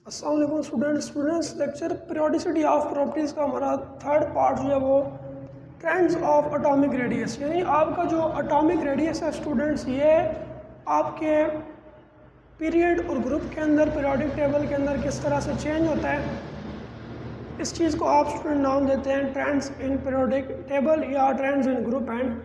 अस्सलाम वालेकुम students lecture periodicity of properties का हमारा थर्ड पार्ट जो है वो ट्रेंड्स ऑफ एटॉमिक रेडियस, यानी आपका जो एटॉमिक रेडियस है स्टूडेंट्स, ये आपके पीरियड और ग्रुप के अंदर पीरियोडिक टेबल के अंदर किस तरह से चेंज होता है, इस चीज़ को आप स्टूडेंट नाम देते हैं ट्रेंड्स इन पीरियोडिक टेबल या trends in group and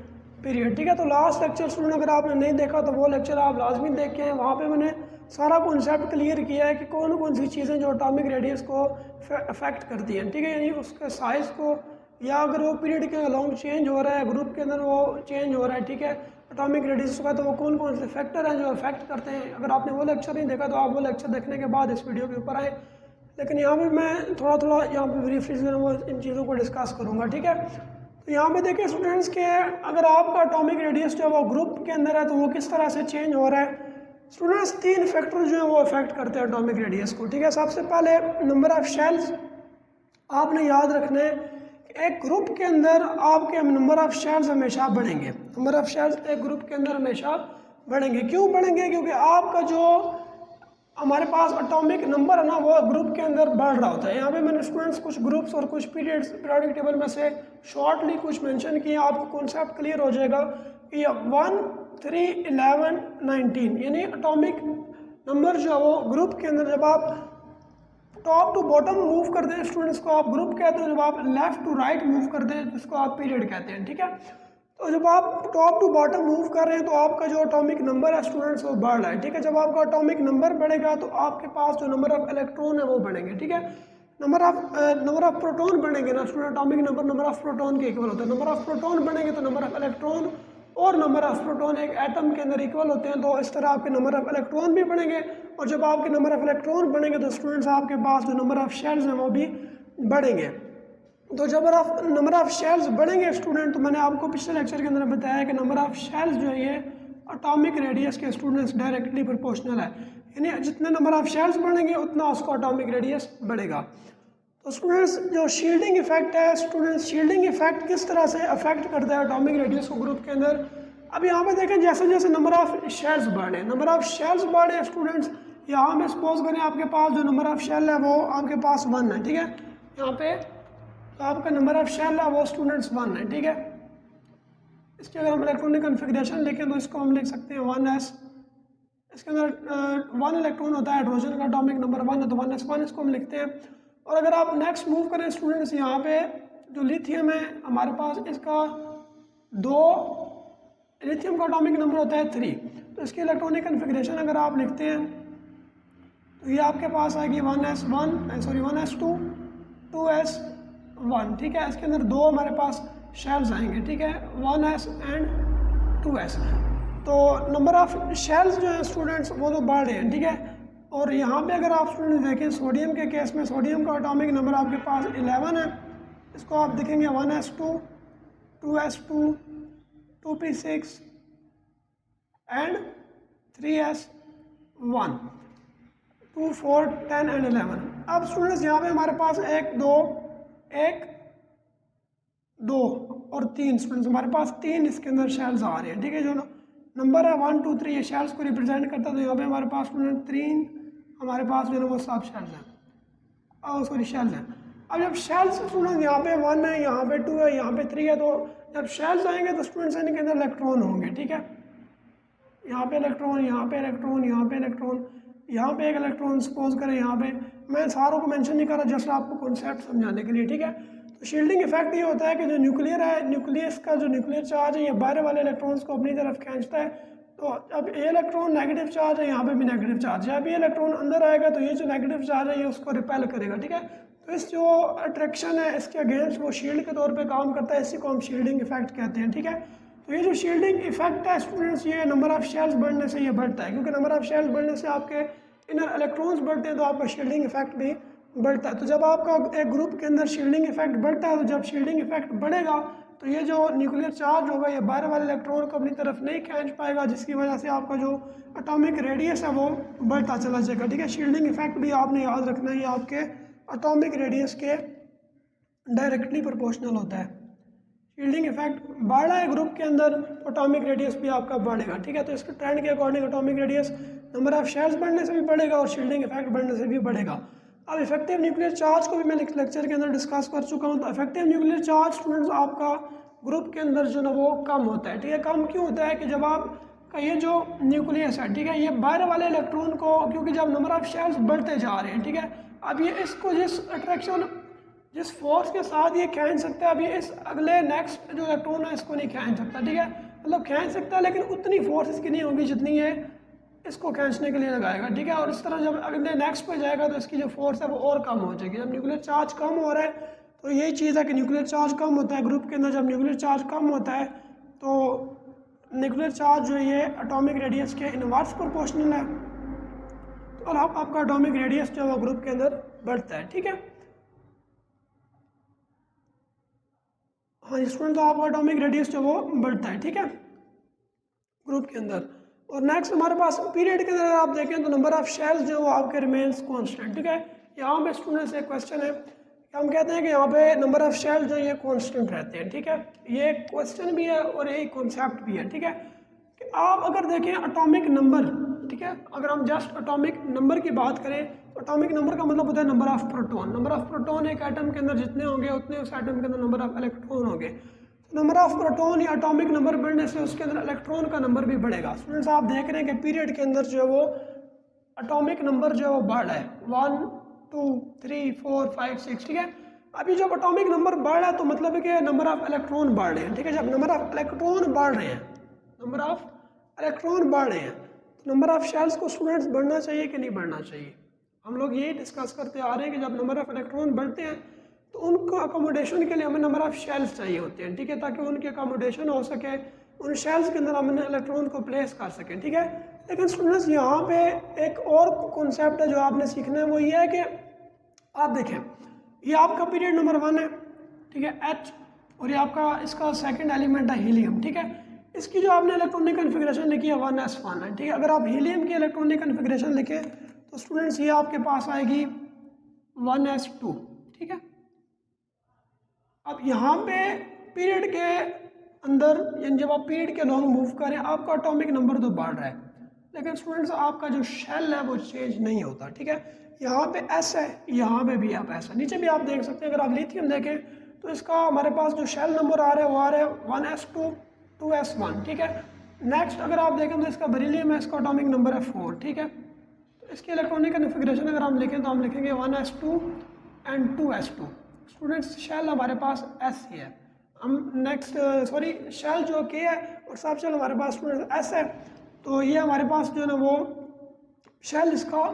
period. ठीक है, तो लास्ट लेक्चर स्टूडेंट अगर आपने नहीं देखा तो वो लेक्चर आप लाजमी देख के हैं। वहाँ पे मैंने सारा कॉन्सेप्ट क्लियर किया है कि कौन कौन सी चीज़ें जो एटॉमिक रेडियस को अफेक्ट करती हैं। ठीक है, यानी उसके साइज़ को, या अगर वो पीरियड के अलॉन्ग चेंज हो रहा है, ग्रुप के अंदर वो चेंज हो रहा है, ठीक है, एटॉमिक रेडियस का, तो वो कौन कौन से फैक्टर हैं जो अफेक्ट करते हैं। अगर आपने वो लेक्चर नहीं देखा तो आप वो लेक्चर देखने के बाद इस वीडियो के ऊपर आए। लेकिन यहाँ पे मैं थोड़ा यहाँ पे ब्रीफली वो इन चीज़ों को डिस्कस करूँगा। ठीक है, तो यहाँ पे देखिए स्टूडेंट्स के, अगर आपका एटॉमिक रेडियस जो है वो ग्रुप के अंदर है तो वो किस तरह से चेंज हो रहा है। स्टूडेंट्स तीन फैक्टर जो है वो अफेक्ट करते हैं एटॉमिक रेडियस को। ठीक है, सबसे पहले नंबर ऑफ़ शेल्स आपने याद रखना है कि एक ग्रुप के अंदर आपके नंबर ऑफ़ शेल्स हमेशा बढ़ेंगे। नंबर ऑफ़ शेल्स एक ग्रुप के अंदर हमेशा बढ़ेंगे। क्यों बढ़ेंगे? क्योंकि आपका जो हमारे पास एटॉमिक नंबर है ना, वो ग्रुप के अंदर बढ़ रहा होता है। यहाँ पे मैंने स्टूडेंट्स कुछ ग्रुप्स और कुछ पीरियड्स पीरियोडिक टेबल में से शॉर्टली कुछ मेंशन किए, आपको कॉन्सेप्ट क्लियर हो जाएगा कि 1, 3, 11, 19 यानी एटॉमिक नंबर जो है वो ग्रुप के अंदर, जब आप टॉप टू बॉटम मूव कर दें स्टूडेंट्स को आप ग्रुप कहते हैं, जब आप लेफ्ट टू राइट मूव कर दें जिसको आप पीरियड कहते हैं। ठीक है, तो जब आप टॉप टू बॉटम मूव कर रहे हैं तो आपका जो एटॉमिक नंबर है स्टूडेंट्स वो बढ़ रहा है। ठीक है, जब आपका एटॉमिक नंबर बढ़ेगा तो आपके पास जो नंबर ऑफ इलेक्ट्रॉन है वो बढ़ेंगे। ठीक है, नंबर ऑफ प्रोटॉन बढ़ेंगे ना student, atomic number of proton के इक्वल होता है। नंबर ऑफ प्रोटॉन बढ़ेंगे तो नंबर ऑफ इलेक्ट्रॉन और नंबर ऑफ प्रोटॉन एक एटम के अंदर इक्वल होते हैं, तो इस तरह आपके नंबर ऑफ इलेक्ट्रॉन भी बढ़ेंगे। और जब आपके नंबर ऑफ इलेक्ट्रॉन बढ़ेंगे तो स्टूडेंट्स आपके पास जो नंबर ऑफ शेल्स हैं वो भी बढ़ेंगे। तो जब आप नंबर ऑफ़ शेल्स बढ़ेंगे स्टूडेंट, तो मैंने आपको पिछले लेक्चर के अंदर बताया कि नंबर ऑफ़ शेल्स जो है ये एटॉमिक रेडियस के स्टूडेंट्स डायरेक्टली प्रोपोर्शनल है, यानी जितने नंबर ऑफ़ शेल्स बढ़ेंगे उतना उसका एटॉमिक रेडियस बढ़ेगा। तो स्टूडेंट्स जो शील्डिंग इफेक्ट है स्टूडेंट्स, शील्डिंग इफेक्ट किस तरह से अफेक्ट करता है एटॉमिक रेडियस को ग्रुप के अंदर। अब यहाँ पे देखें जैसे जैसे नंबर ऑफ़ शेल्स बढ़े, नंबर ऑफ़ शेल्स बढ़े स्टूडेंट्स, यहाँ में सपोज करें आपके पास जो नंबर ऑफ़ शेल है वो आपके पास 1 है। ठीक है, यहाँ पे तो आपका नंबर ऑफ शेल है वो स्टूडेंट्स 1 है। ठीक है, इसके अगर हम इलेक्ट्रॉनिक कन्फिग्रेशन लिखें तो इसको हम लिख सकते हैं 1s। इसके अंदर 1 इलेक्ट्रॉन होता है, हाइड्रोजन का एटॉमिक नंबर 1 है तो 1s1 इसको हम लिखते हैं। और अगर आप नेक्स्ट मूव करें स्टूडेंट्स, यहाँ पे जो लिथियम है हमारे पास, इसका 2 लिथियम का एटॉमिक नंबर होता है 3, तो इसकी इलेक्ट्रॉनिक कन्फिग्रेशन अगर आप लिखते हैं तो ये आपके पास आएगी 1s2 2s1। ठीक है, इसके अंदर 2 हमारे पास शेल्स आएंगे। ठीक है, 1s एंड 2s। तो नंबर ऑफ शेल्स जो है स्टूडेंट्स वो तो बढ़ रहे हैं। ठीक है, और यहाँ पे अगर आप स्टूडेंट्स देखें सोडियम के केस में, सोडियम का एटॉमिक नंबर आपके पास 11 है, इसको आप देखेंगे 1s2 2s2 2p6 and 3s1 2 4 10 and 11। अब स्टूडेंट्स यहाँ पे हमारे पास 1 2 और 3 स्टूडेंट्स, हमारे पास 3 इसके अंदर शेल्स आ रहे हैं। ठीक है, जो नंबर है 1 2 3 ये शेल्स को रिप्रेजेंट करता है, तो यहाँ पे हमारे पास स्टूडेंट 3 हमारे पास जो है वो सब शेल्स हैं, सॉरी शेल्स हैं। अब जब शेल्स स्टूडेंट यहाँ पे 1 है, यहाँ पे 2 है, यहाँ पे 3 है, तो जब शेल्स आएंगे तो स्टूडेंट्स इनके अंदर इलेक्ट्रॉन होंगे। ठीक है, यहाँ पे इलेक्ट्रॉन, यहाँ पे इलेक्ट्रॉन, यहाँ पे इलेक्ट्रॉन, यहाँ पे एक इलेक्ट्रॉन सपोज करें यहाँ पे, मैं सारों को मेंशन नहीं कर रहा, जस्ट आपको कॉन्सेप्ट समझाने के लिए। ठीक है, तो शील्डिंग इफेक्ट ये होता है कि जो न्यूक्लियर है, न्यूक्लियस का जो न्यूक्लियर चार्ज है ये बाहर वाले इलेक्ट्रॉन्स को अपनी तरफ खींचता है। तो अब ये इलेक्ट्रॉन नेगेटिव चार्ज है, यहाँ पे भी नेगेटिव चार्ज है, अब ये इलेक्ट्रॉन अंदर आएगा तो ये जो नेगेटिव चार्ज है ये उसको रिपेल करेगा। ठीक है, तो इस जो अट्रैक्शन है इसके अगेंस्ट वो शील्ड के तौर पर काम करता है, इसी को हम शील्डिंग इफेक्ट कहते हैं। ठीक है, तो ये जो शील्डिंग इफेक्ट है स्टूडेंट्स, ये नंबर ऑफ शेल्स बढ़ने से ये बढ़ता है, क्योंकि नंबर ऑफ शेल्स बढ़ने से आपके इनर इलेक्ट्रॉन्स बढ़ते हैं तो आपका शील्डिंग इफेक्ट भी बढ़ता है। तो जब आपका एक ग्रुप के अंदर शील्डिंग इफेक्ट बढ़ता है, तो जब शील्डिंग इफेक्ट बढ़ेगा तो ये जो न्यूक्लियर चार्ज होगा ये बाहर वाले इलेक्ट्रॉन को अपनी तरफ नहीं खींच पाएगा, जिसकी वजह से आपका जो एटॉमिक रेडियस है वो बढ़ता चला जाएगा। ठीक है, शील्डिंग इफेक्ट भी आपने याद रखना है, ये आपके एटॉमिक रेडियस के डायरेक्टली प्रोपोर्शनल होता है। शील्डिंग इफेक्ट बढ़ रहा है ग्रुप के अंदर तो एटॉमिक रेडियस भी आपका बढ़ेगा, ठीक है। तो इसके ट्रेंड के according atomic radius number of shells बढ़ने से भी बढ़ेगा और शील्डिंग इफेक्ट बढ़ने से भी बढ़ेगा। अब इफेक्टिव न्यूक्लियर चार्ज को भी मैं लेक्चर के अंदर डिस्कस कर चुका हूँ। तो इफेक्टिव न्यूक्लियर चार्ज स्टूडेंट्स आपका ग्रुप के अंदर जो ना वो कम होता है, ठीक है। कम क्यों होता है कि जब आपका ये जो न्यूक्लियस है, ठीक है, ये बाहर वाले इलेक्ट्रॉन को, क्योंकि जब नंबर ऑफ शेल्स बढ़ते जा रहे हैं, ठीक है, अब ये इसको जिस फोर्स के साथ ये खींच सकता है, अब ये इस अगले नेक्स्ट जो इलेक्ट्रॉन है इसको नहीं खींच सकता, ठीक है। मतलब खींच सकता है लेकिन उतनी फोर्स इसकी नहीं होगी जितनी ये इसको खींचने के लिए लगाएगा, ठीक है। और इस तरह जब अगले नेक्स्ट पे जाएगा तो इसकी जो फोर्स है वो और कम हो जाएगी। जब न्यूक्लियर चार्ज कम हो रहा है तो यही चीज़ है कि न्यूक्लियर चार्ज कम होता है ग्रुप के अंदर। जब न्यूक्लियर चार्ज कम होता है तो न्यूक्लियर चार्ज जो ये एटॉमिक रेडियस के इनवर्स प्रोपोर्शनल है, तो आपका एटॉमिक रेडियस जो है वो ग्रुप के अंदर बढ़ता है, ठीक है। हाँ स्टूडेंट, तो आपका एटॉमिक रेडियस जो वो बढ़ता है, ठीक है, ग्रुप के अंदर। और नेक्स्ट हमारे पास पीरियड के अंदर आप देखें तो नंबर ऑफ शेल्स जो वो आपके रिमेन्स कांस्टेंट, ठीक है। यहाँ पे स्टूडेंट्स एक क्वेश्चन है, हम कहते हैं कि यहाँ पे नंबर ऑफ शेल जो ये कांस्टेंट रहते हैं, ठीक है। ये क्वेश्चन भी है और ये कॉन्सेप्ट भी है, ठीक है। कि आप अगर देखें एटॉमिक नंबर, ठीक है, अगर हम जस्ट एटॉमिक नंबर की बात करें तो एटॉमिक नंबर का मतलब होता है number of proton. Number of proton एक एटम के अंदर जितने होंगे उतने उस एटम के अंदर नंबर ऑफ इलेक्ट्रॉन होंगे। नंबर ऑफ प्रोटॉन या एटॉमिक नंबर बढ़ने से उसके अंदर इलेक्ट्रॉन का नंबर भी बढ़ेगा। स्टूडेंट्स आप देख रहे हैं कि पीरियड के अंदर जो है वो एटॉमिक नंबर जो है वो बढ़ रहा है, 1 2 3 4 5 6, ठीक है। अभी जब एटॉमिक नंबर बढ़ रहा है तो मतलब है कि नंबर ऑफ इलेक्ट्रॉन बढ़ रहे हैं, ठीक है। जब नंबर ऑफ इलेक्ट्रॉन बढ़ रहे हैं, नंबर ऑफ इलेक्ट्रॉन बढ़ रहे हैं, तो नंबर ऑफ शेल्स को स्टूडेंट्स बढ़ना चाहिए कि नहीं बढ़ना चाहिए। हम लोग यही डिस्कस करते आ रहे हैं कि जब नंबर ऑफ इलेक्ट्रॉन बढ़ते हैं तो उनको अकोमोडेशन के लिए हमें नंबर ऑफ शेल्स चाहिए होते हैं, ठीक है, ताकि उनकी अकोमोडेशन हो सके, उन शेल्स के अंदर हम इलेक्ट्रॉन को प्लेस कर सकें, ठीक है। लेकिन स्टूडेंट्स यहाँ पे एक और कॉन्सेप्ट है जो आपने सीखना है, वो ये है कि आप देखें ये आपका पीरियड नंबर 1 है, ठीक है, H, और ये आपका इसका सेकंड एलिमेंट है हीलियम, ठीक है। इसकी जो आपने इलेक्ट्रॉनिक कन्फिग्रेशन लिखी है 1s1 है, ठीक है। अगर आप हीलियम की इलेक्ट्रॉनिक कन्फिग्रेशन लिखें तो स्टूडेंट्स ये आपके पास आएगी 1s2, ठीक है। अब यहाँ पे पीरियड के अंदर यानी जब आप पीरियड के लॉन्ग मूव करें आपका एटॉमिक नंबर तो बढ़ रहा है, लेकिन स्टूडेंट्स आपका जो शेल है वो चेंज नहीं होता, ठीक है। यहाँ पे S है, यहाँ पे भी आप S है, नीचे भी आप देख सकते हैं। अगर आप लिथियम देखें तो इसका हमारे पास जो शेल नंबर आ रहा है वो आ रहा है 1s2 2s1, ठीक है। नेक्स्ट अगर आप देखें तो इसका बेरिलियम है, इसका एटॉमिक नंबर है 4, ठीक है। तो इसकी इलेक्ट्रॉनिक कन्फिग्रेशन अगर हम लिखें तो हम लिखेंगे 1s2 and 2s2। Students shell हमारे पास S ही है, हम नेक्स्ट शेल जो K है और सब शेल हमारे पास स्टूडेंट्स S है। तो ये हमारे पास जो है ना वो शेल इसका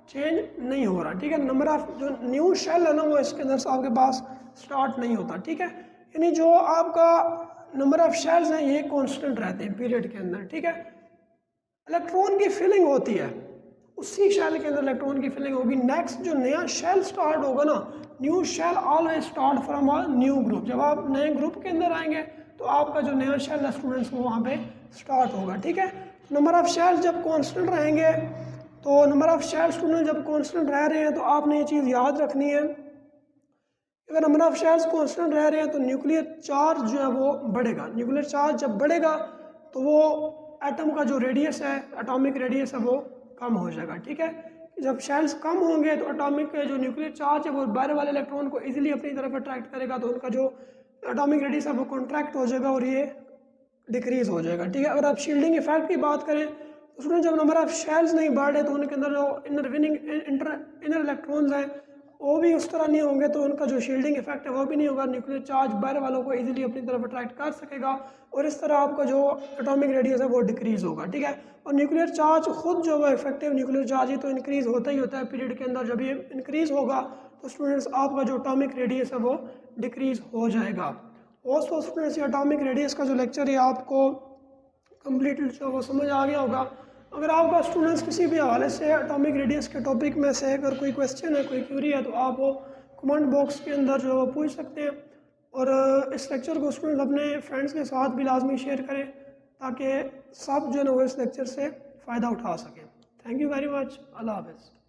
चेंज नहीं हो रहा, ठीक है। नंबर ऑफ जो न्यू शेल है ना वो इसके अंदर से आपके पास स्टार्ट नहीं होता, ठीक है। यानी जो आपका नंबर ऑफ शेल्स हैं ये कांस्टेंट रहते हैं पीरियड के अंदर, ठीक है। इलेक्ट्रॉन की फिलिंग होती है, उसी शेल के अंदर इलेक्ट्रॉन की फिलिंग होगी। नेक्स्ट जो नया शेल स्टार्ट होगा ना, new shell always start from a new group. जब आप नए ग्रुप के अंदर आएंगे तो आपका जो नया शेल है स्टूडेंट्स वो वहाँ पे स्टार्ट होगा, ठीक है। नंबर ऑफ शेल्स जब कांस्टेंट रहेंगे तो नंबर ऑफ शेल्स स्टूडेंट जब कांस्टेंट रह रहे हैं तो आपने ये चीज़ याद रखनी है, अगर नंबर ऑफ शेल्स कांस्टेंट रह रहे हैं तो न्यूक्लियर चार्ज जो है वो बढ़ेगा। न्यूक्लियर चार्ज जब बढ़ेगा तो वो एटम का जो रेडियस है, एटॉमिक रेडियस है, वो कम हो जाएगा, ठीक है। जब शेल्स कम होंगे तो एटॉमिक जो न्यूक्लियर चार्ज है वो बाहर वाले इलेक्ट्रॉन को इजीली अपनी तरफ अट्रैक्ट करेगा, तो उनका जो एटॉमिक रेडियस है वो कॉन्ट्रैक्ट हो जाएगा और ये डिक्रीज हो जाएगा, ठीक है। अगर आप शील्डिंग इफेक्ट की बात करें तो उसमें जब नंबर ऑफ शेल्स नहीं बढ़ रहे तो उनके अंदर जो इनर इलेक्ट्रॉन्स हैं वो भी उस तरह नहीं होंगे, तो उनका जो शील्डिंग इफेक्ट है वो भी नहीं होगा। न्यूक्लियर चार्ज बाहर वालों को इजीली अपनी तरफ अट्रैक्ट कर सकेगा और इस तरह आपका जो एटॉमिक रेडियस है वो डिक्रीज होगा, ठीक है। और न्यूक्लियर चार्ज खुद जो है इफेक्टिव न्यूक्लियर चार्ज ही तो इंक्रीज होता ही होता है पीरियड के अंदर। जब ये इंक्रीज होगा तो स्टूडेंट्स आपका जो एटॉमिक रेडियस है वो डिक्रीज हो जाएगा। ऑल्सो स्टूडेंट्स ये एटॉमिक रेडियस का जो लेक्चर है आपको कम्प्लीटली जो वो समझ आ गया होगा। अगर आपका स्टूडेंट्स किसी भी हवाले से एटॉमिक रेडियस के टॉपिक में से अगर कोई क्वेश्चन है, कोई क्यूरी है, तो आप वो कमेंट बॉक्स के अंदर जो पूछ सकते हैं। और इस लेक्चर को स्टूडेंट्स अपने फ्रेंड्स के साथ भी लाजमी शेयर करें ताकि सब जो है वो इस लेक्चर से फ़ायदा उठा सकें। Thank you very much. अल्लाह हाफ़िज़।